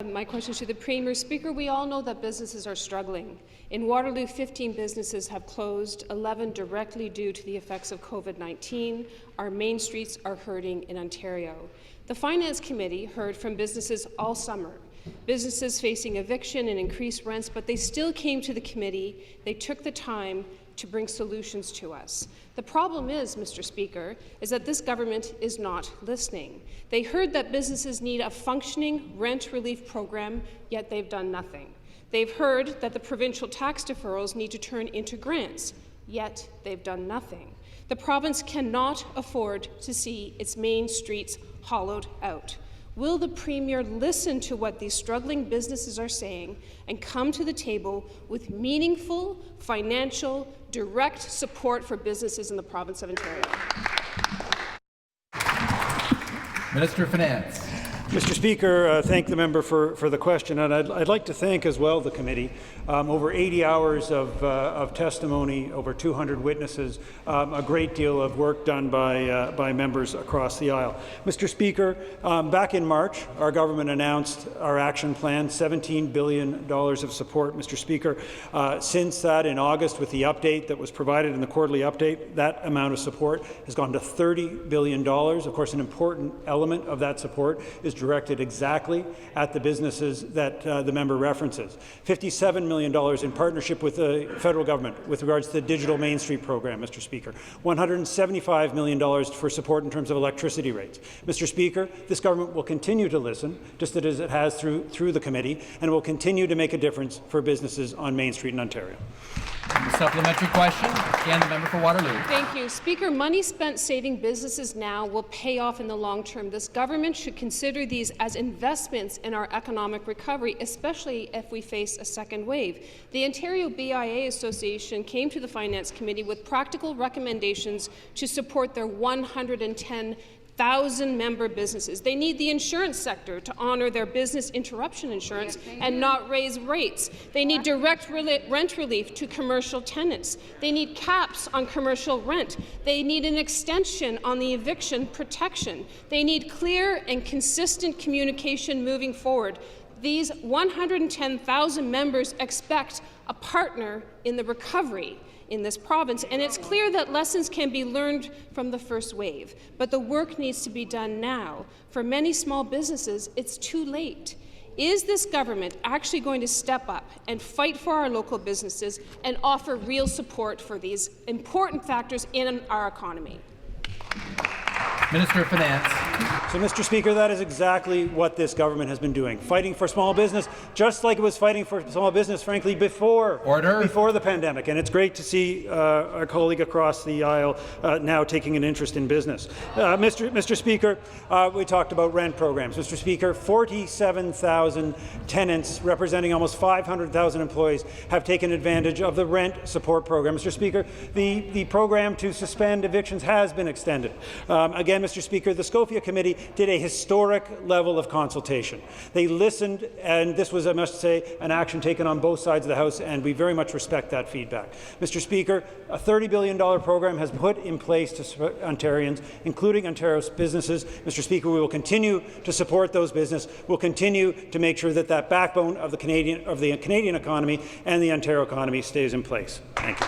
My question to the Premier. Speaker, we all know that businesses are struggling. In Waterloo, 15 businesses have closed, 11 directly due to the effects of COVID-19. Our main streets are hurting in Ontario. The Finance Committee heard from businesses all summer, businesses facing eviction and increased rents, but they still came to the committee. They took the time to bring solutions to us. The problem is, Mr. Speaker, is that this government is not listening. They heard that businesses need a functioning rent relief program, yet they've done nothing. They've heard that the provincial tax deferrals need to turn into grants, yet they've done nothing. The province cannot afford to see its main streets hollowed out. Will the Premier listen to what these struggling businesses are saying and come to the table with meaningful, financial, direct support for businesses in the province of Ontario? Minister of Finance. Mr. Speaker, thank the member for the question, and I'd like to thank as well the committee. Over 80 hours of testimony, over 200 witnesses, a great deal of work done by members across the aisle. Mr. Speaker, back in March, our government announced our action plan, $17 billion of support. Mr. Speaker, since that, in August, with the update that was provided in the quarterly update, that amount of support has gone to $30 billion. Of course, an important element of that support is directed exactly at the businesses that the member references. $57 million in partnership with the federal government with regards to the Digital Main Street program, Mr. Speaker. $175 million for support in terms of electricity rates. Mr. Speaker, this government will continue to listen, just as it has through the committee, and will continue to make a difference for businesses on Main Street in Ontario. The supplementary question, again, the member for Waterloo. Thank you. Speaker, money spent saving businesses now will pay off in the long term. This government should consider these as investments in our economic recovery, especially if we face a second wave. The Ontario BIA Association came to the Finance Committee with practical recommendations to support their 110,000-member businesses. They need the insurance sector to honour their business interruption insurance and not raise rates. They need direct rent relief to commercial tenants. They need caps on commercial rent. They need an extension on the eviction protection. They need clear and consistent communication moving forward. These 110,000 members expect a partner in the recovery in this province, and it's clear that lessons can be learned from the first wave, but the work needs to be done now. For many small businesses, it's too late. Is this government actually going to step up and fight for our local businesses and offer real support for these important factors in our economy? Minister of Finance. So, Mr. Speaker, that is exactly what this government has been doing, fighting for small business, just like it was fighting for small business, frankly, before the pandemic. And it's great to see our colleague across the aisle now taking an interest in business. Mr. Speaker, we talked about rent programs. Mr. Speaker, 47,000 tenants representing almost 500,000 employees have taken advantage of the rent support program. Mr. Speaker, the program to suspend evictions has been extended. Again, Mr. Speaker, the Scotia Committee did a historic level of consultation. They listened, and this was, I must say, an action taken on both sides of the House, and we very much respect that feedback. Mr. Speaker, a $30 billion program has been put in place to Ontarians, including Ontario's businesses. Mr. Speaker, we will continue to support those businesses. We'll continue to make sure that that backbone of the Canadian economy and the Ontario economy stays in place. Thank you.